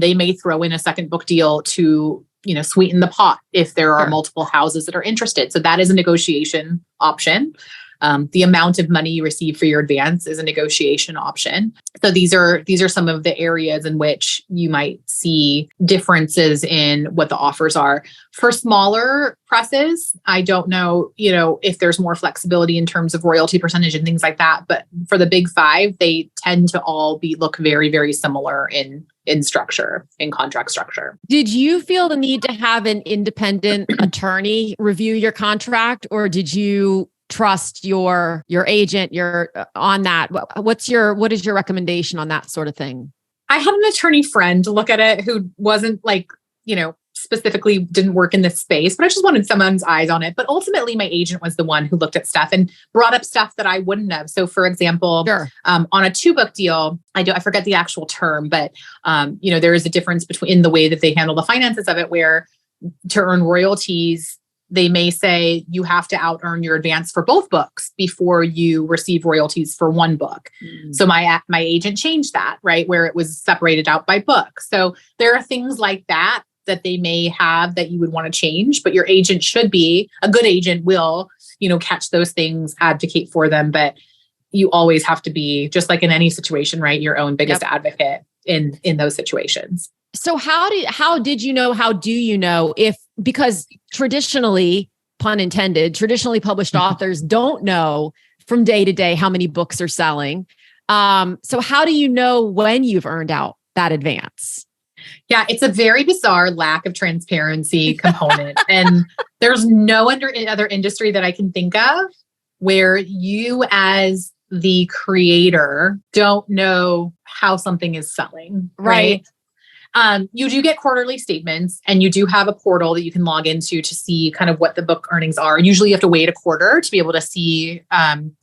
they may throw in a second book deal to, sweeten the pot if there are multiple houses that are interested. So that is a negotiation option. The amount of money you receive for your advance is a negotiation option. So these are some of the areas in which you might see differences in what the offers are. For smaller presses, I don't know, if there's more flexibility in terms of royalty percentage and things like that. But for the big 5, they tend to all look very, very similar in structure, in contract structure. Did you feel the need to have an independent attorney review your contract, or did you trust your agent, on that? What is your recommendation on that sort of thing? I had an attorney friend look at it who wasn't specifically didn't work in this space, but I just wanted someone's eyes on it. But ultimately my agent was the one who looked at stuff and brought up stuff that I wouldn't have. So for example, on a 2-book deal, I forget the actual term, but there is a difference in the way that they handle the finances of it, where to earn royalties, they may say you have to out-earn your advance for both books before you receive royalties for 1 book. So my agent changed that, right? Where it was separated out by book. So there are things like that they may have that you would want to change, but your agent a good agent will, catch those things, advocate for them. But you always have to be, just like in any situation, right, your own biggest advocate in those situations. So how do you know if, because traditionally, pun intended, traditionally published authors don't know from day to day how many books are selling. So how do you know when you've earned out that advance? Yeah, it's a very bizarre lack of transparency component. And there's no other industry that I can think of where you as the creator don't know how something is selling, right? You do get quarterly statements, and you do have a portal that you can log into to see kind of what the book earnings are. Usually you have to wait a quarter to be able to see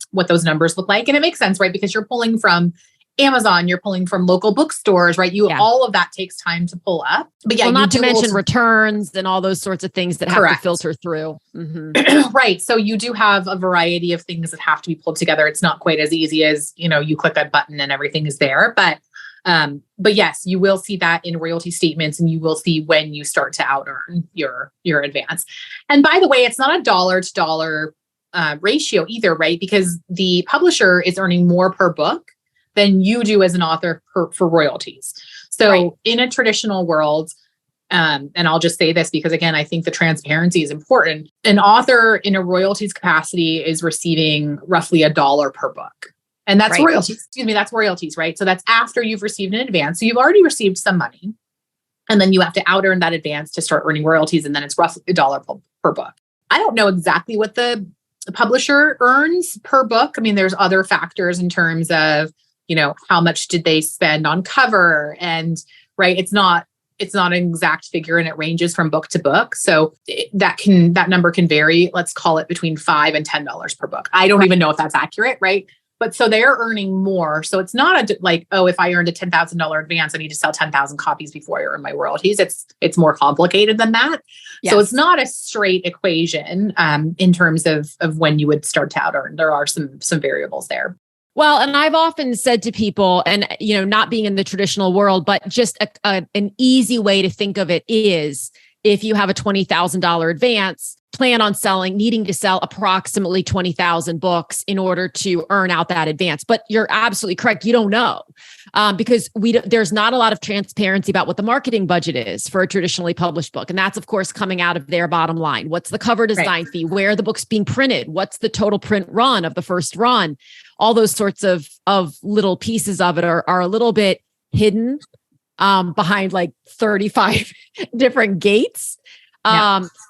what those numbers look like. And it makes sense, right? Because you're pulling from Amazon, you're pulling from local bookstores, right? All of that takes time to pull up. But not to mention returns and all those sorts of things that have to filter through. Mm-hmm. Right. So you do have a variety of things that have to be pulled together. It's not quite as easy as, you click a button and everything is there. But yes, you will see that in royalty statements, and you will see when you start to out-earn your advance. And by the way, it's not a dollar to dollar ratio either, right? Because the publisher is earning more per book than you do as an author for royalties. So in a traditional world, and I'll just say this because again, I think the transparency is important. An author in a royalties capacity is receiving roughly $1 per book. And that's royalties. That's royalties, right? So that's after you've received an advance. So you've already received some money, and then you have to out-earn that advance to start earning royalties. And then it's roughly $1 per book. I don't know exactly what the publisher earns per book. I mean, there's other factors in terms of, how much did they spend on cover, and right. It's not an exact figure, and it ranges from book to book. So that number can vary. Let's call it between $5 and $10 per book. I don't even know if that's accurate. Right. But so they're earning more. So it's not if I earned a $10,000 advance, I need to sell 10,000 copies before I earn my royalties. It's more complicated than that. Yes. So it's not a straight equation in terms of when you would start to out earn. There are some variables there. Well, and I've often said to people, and not being in the traditional world, but just an easy way to think of it is, if you have a $20,000 advance, plan on needing to sell approximately 20,000 books in order to earn out that advance. But you're absolutely correct. You don't know because there's not a lot of transparency about what the marketing budget is for a traditionally published book. And that's, of course, coming out of their bottom line. What's the cover design fee? Where are the books being printed? What's the total print run of the first run? All those sorts of little pieces of it are a little bit hidden behind like 35 different gates.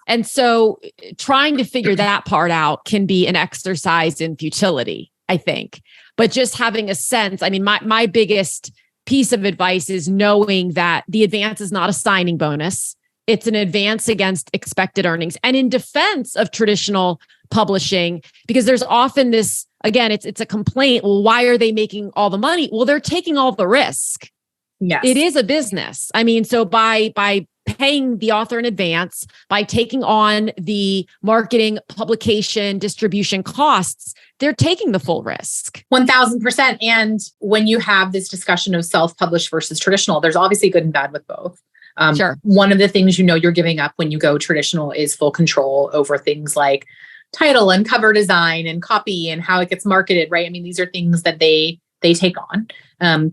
And so trying to figure that part out can be an exercise in futility, I think. but just having a sense. I mean, my biggest piece of advice is knowing that the advance is not a signing bonus. It's an advance against expected earnings. And in defense of traditional publishing, because there's often this, again, it's a complaint. Well, why are they making all the money? Well, they're taking all the risk. Yes. It is a business. I mean, so by paying the author in advance, by taking on the marketing, publication, distribution costs, they're taking the full risk. 1000%. And when you have this discussion of self-published versus traditional, there's obviously good and bad with both. Sure. One of the things you're giving up when you go traditional is full control over things like title and cover design and copy and how it gets marketed, right? I mean, these are things that they take on.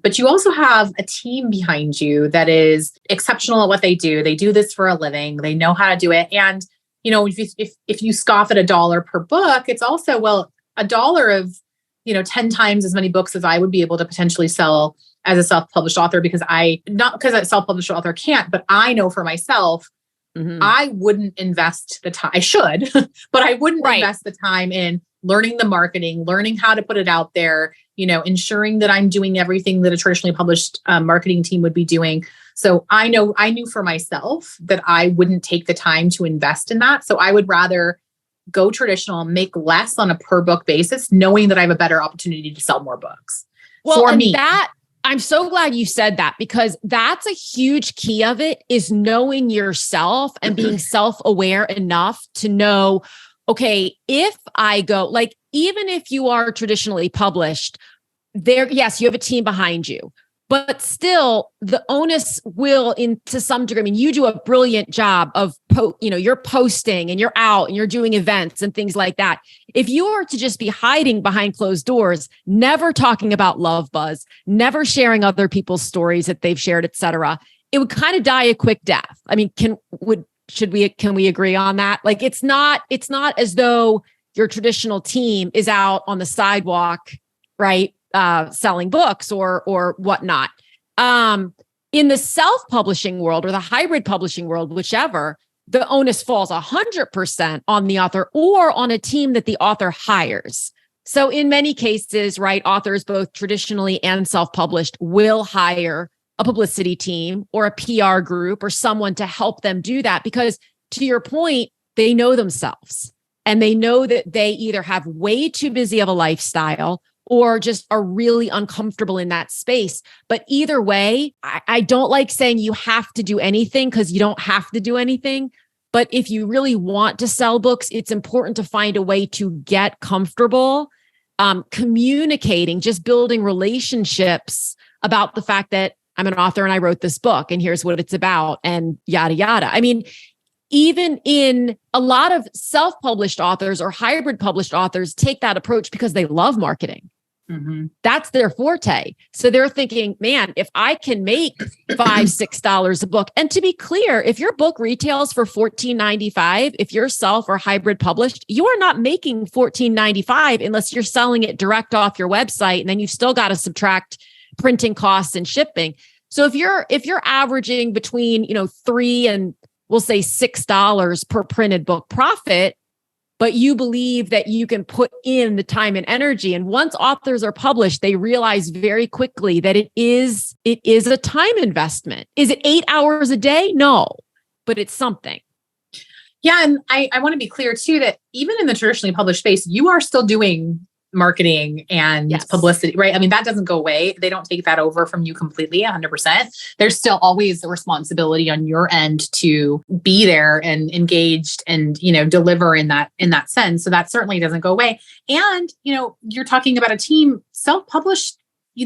But you also have a team behind you that is exceptional at what they do. They do this for a living. They know how to do it. And, if you scoff at $1 per book, it's also, well, $1 of, 10 times as many books as I would be able to potentially sell as a self-published author, not because a self-published author can't, but I know for myself, I wouldn't invest the time. I should, but I wouldn't invest the time in learning the marketing, learning how to put it out there, ensuring that I'm doing everything that a traditionally published marketing team would be doing. So I knew for myself that I wouldn't take the time to invest in that. So I would rather go traditional, make less on a per book basis, knowing that I have a better opportunity to sell more books. Well, for me. I'm so glad you said that, because that's a huge key of it, is knowing yourself and being self-aware enough to know, okay, if I go, like, even if you are traditionally published, yes, you have a team behind you, but still the onus will, to some degree, I mean, you do a brilliant job of, you're posting and you're out and you're doing events and things like that. If you were to just be hiding behind closed doors, never talking about Love Buzz, never sharing other people's stories that they've shared, et cetera, it would kind of die a quick death. I mean, can we agree on that? Like, it's not as though your traditional team is out on the sidewalk, right? Selling books or whatnot. In the self-publishing world or the hybrid publishing world, whichever, the onus falls 100% on the author or on a team that the author hires. So in many cases, right, authors, both traditionally and self-published, will hire a publicity team or a PR group or someone to help them do that, because to your point, they know themselves and they know that they either have way too busy of a lifestyle or just are really uncomfortable in that space. But either way, I don't like saying you have to do anything, because you don't have to do anything. But if you really want to sell books, it's important to find a way to get comfortable communicating, just building relationships about the fact that I'm an author and I wrote this book and here's what it's about and yada, yada. I mean, even in a lot of self-published authors or hybrid published authors take that approach because they love marketing. Mm-hmm. That's their forte. So they're thinking, man, if I can make $5, $6 a book, and to be clear, if your book retails for $14.95, if you're self or hybrid published, you are not making $14.95 unless you're selling it direct off your website, and then you've still got to subtract printing costs and shipping. So if you're averaging between $3 and we'll say $6 per printed book profit, but you believe that you can put in the time and energy. And once authors are published, they realize very quickly that it is a time investment. Is it 8 hours a day? No, but it's something. Yeah. And I want to be clear too, that even in the traditionally published space, you are still doing marketing and publicity, right? I mean, that doesn't go away. They don't take that over from you completely 100%. There's still always the responsibility on your end to be there and engaged and, deliver in that sense. So that certainly doesn't go away. And, you're talking about a team self-published,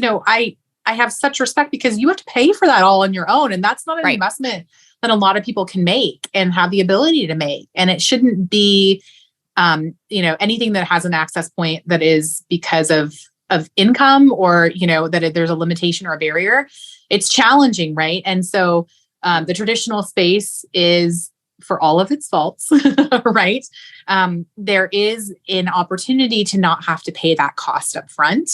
I have such respect because you have to pay for that all on your own. And that's not an investment that a lot of people can make and have the ability to make. And it shouldn't be anything that has an access point that is because of income or, that there's a limitation or a barrier, it's challenging. Right. And so the traditional space is, for all of its faults, right. There is an opportunity to not have to pay that cost up front.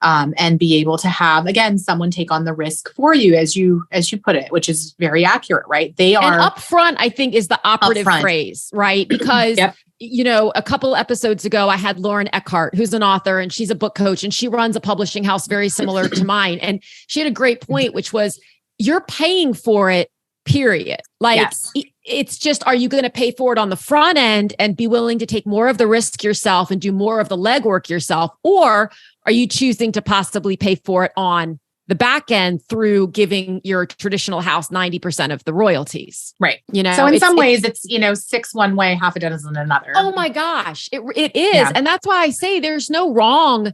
And be able to have, again, someone take on the risk for you, as you put it, which is very accurate, right? They are. And upfront, I think, is the operative phrase, right? Because a couple episodes ago, I had Lauren Eckhart, who's an author and she's a book coach and she runs a publishing house very similar to mine. And she had a great point, which was you're paying for it, period. Like Yes. it's just, are you going to pay for it on the front end and be willing to take more of the risk yourself and do more of the legwork yourself? Or are you choosing to possibly pay for it on the back end through giving your traditional house 90% of the royalties? Right. You know, So in some ways it's, six one way, half a dozen another. Oh my gosh, it is. Yeah. And that's why I say there's no wrong.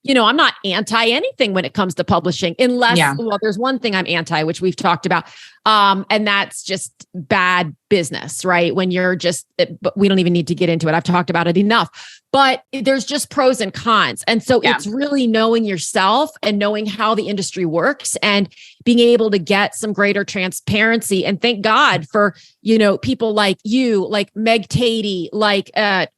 I'm not anti anything when it comes to publishing, unless, well, there's one thing I'm anti, which we've talked about. And that's just bad business, right? When you're but we don't even need to get into it. I've talked about it enough, but there's just pros and cons. And so it's really knowing yourself and knowing how the industry works and being able to get some greater transparency. And thank God for, people like you, like Meg Tatey, like,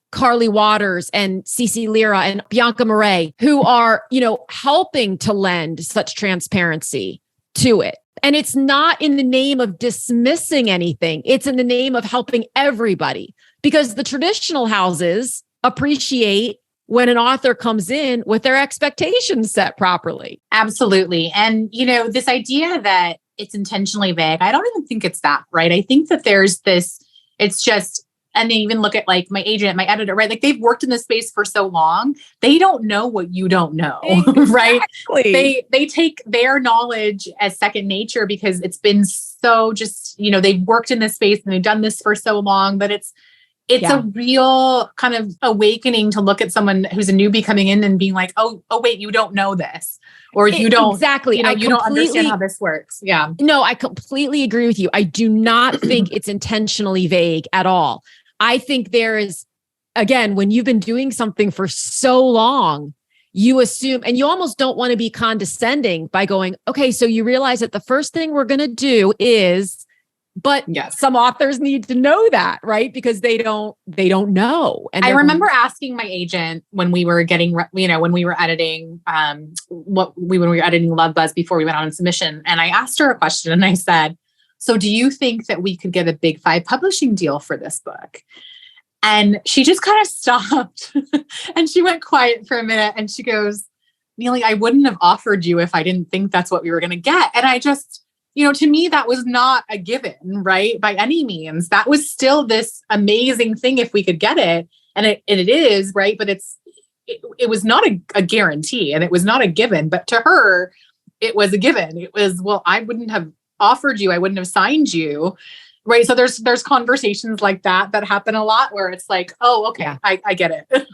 Carly Waters and Cece Lira and Bianca Murray, who are, helping to lend such transparency to it. And it's not in the name of dismissing anything. It's in the name of helping everybody, because the traditional houses appreciate when an author comes in with their expectations set properly. Absolutely. And, this idea that it's intentionally vague, I don't even think it's that, right? I think that there's this, it's just, and they even look at like my agent, my editor, right? Like they've worked in this space for so long, they don't know what you don't know, right? They take their knowledge as second nature because it's been so just, they've worked in this space and they've done this for so long that it's a real kind of awakening to look at someone who's a newbie coming in and being like, oh, wait, you don't know this. Or you don't exactly. You don't understand how this works. Yeah. No, I completely agree with you. I do not think it's intentionally vague at all. I think there is, again, when you've been doing something for so long, you assume, and you almost don't want to be condescending by going, okay, so you realize that the first thing we're going to do is, but some authors need to know that, right? Because they don't know. And I remember asking my agent when we were getting, when we were editing, when we were editing Love Buzz before we went on submission. And I asked her a question and I said, so do you think that we could get a Big Five publishing deal for this book? And she just kind of stopped and she went quiet for a minute and she goes, Neely, I wouldn't have offered you if I didn't think that's what we were going to get. And I just, to me, that was not a given, right? By any means, that was still this amazing thing if we could get it. And it is, right? But it was not a guarantee and it was not a given, but to her, it was a given. It was, well, I wouldn't have offered you, I wouldn't have signed you. Right. So there's conversations like that happen a lot where it's like, oh, okay, yeah. I get it.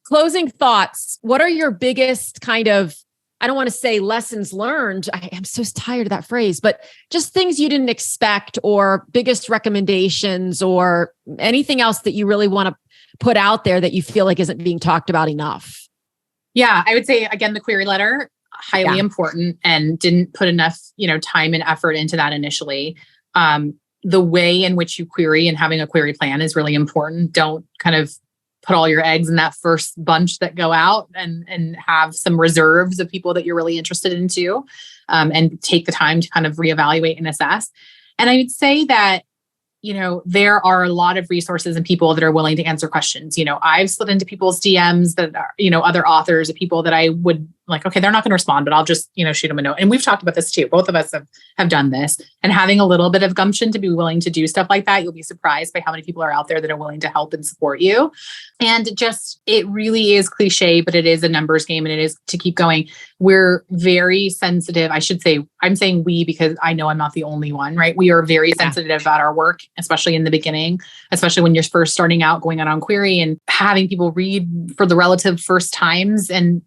Closing thoughts. What are your biggest kind of, I don't want to say lessons learned. I am so tired of that phrase, but just things you didn't expect or biggest recommendations or anything else that you really want to put out there that you feel like isn't being talked about enough? Yeah, I would say, again, the query letter, highly important, and didn't put enough, time and effort into that initially. The way in which you query and having a query plan is really important. Don't kind of put all your eggs in that first bunch that go out, and have some reserves of people that you're really interested in too, and take the time to kind of reevaluate and assess. And I would say that, there are a lot of resources and people that are willing to answer questions. I've slid into people's DMs that are, other authors, people that I would like, okay, they're not going to respond, but I'll just, shoot them a note. And we've talked about this too. Both of us have done this, and having a little bit of gumption to be willing to do stuff like that. You'll be surprised by how many people are out there that are willing to help and support you. And just, it really is cliche, but it is a numbers game, and it is to keep going. We're very sensitive. I should say, I'm saying we, because I know I'm not the only one, right? We are very sensitive about our work, especially in the beginning, especially when you're first starting out, going out on query and having people read for the relative first times. And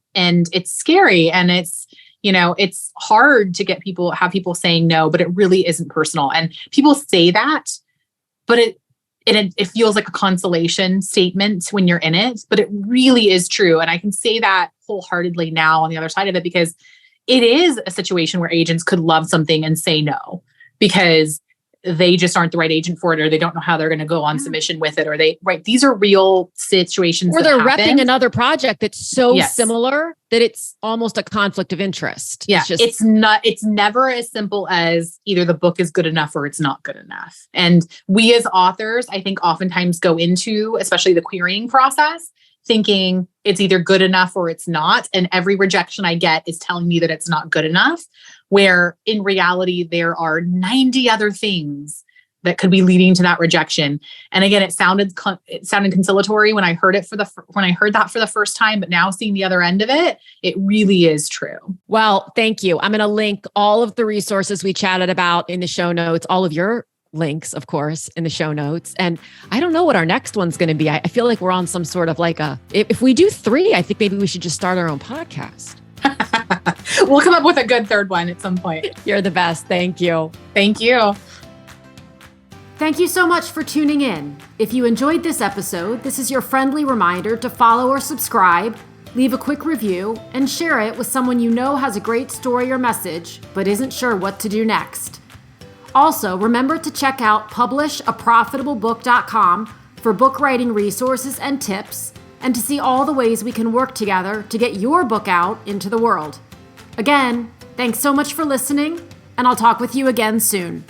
it's scary, and it's, it's hard to have people saying no, but it really isn't personal. And people say that, but it feels like a consolation statement when you're in it, but it really is true. And I can say that wholeheartedly now on the other side of it, because it is a situation where agents could love something and say no, because they just aren't the right agent for it, or they don't know how they're going to go on submission with it, or these are real situations. Or they're happen. repping another project that's so similar that it's almost a conflict of interest. Yeah. It's never as simple as either the book is good enough or it's not good enough. And we as authors, I think oftentimes go into, especially the querying process, thinking it's either good enough or it's not. And every rejection I get is telling me that it's not good enough, where in reality, there are 90 other things that could be leading to that rejection. And again, it sounded conciliatory when I heard that for the first time, but now seeing the other end of it, it really is true. Well, thank you. I'm going to link all of the resources we chatted about in the show notes, all of your links, of course, in the show notes. And I don't know what our next one's going to be. I feel like we're on some sort of if we do 3, I think maybe we should just start our own podcast. We'll come up with a good third one at some point. You're the best. Thank you. Thank you. Thank you so much for tuning in. If you enjoyed this episode, this is your friendly reminder to follow or subscribe, leave a quick review, and share it with someone you know has a great story or message, but isn't sure what to do next. Also, remember to check out publishaprofitablebook.com for book writing resources and tips, and to see all the ways we can work together to get your book out into the world. Again, thanks so much for listening, and I'll talk with you again soon.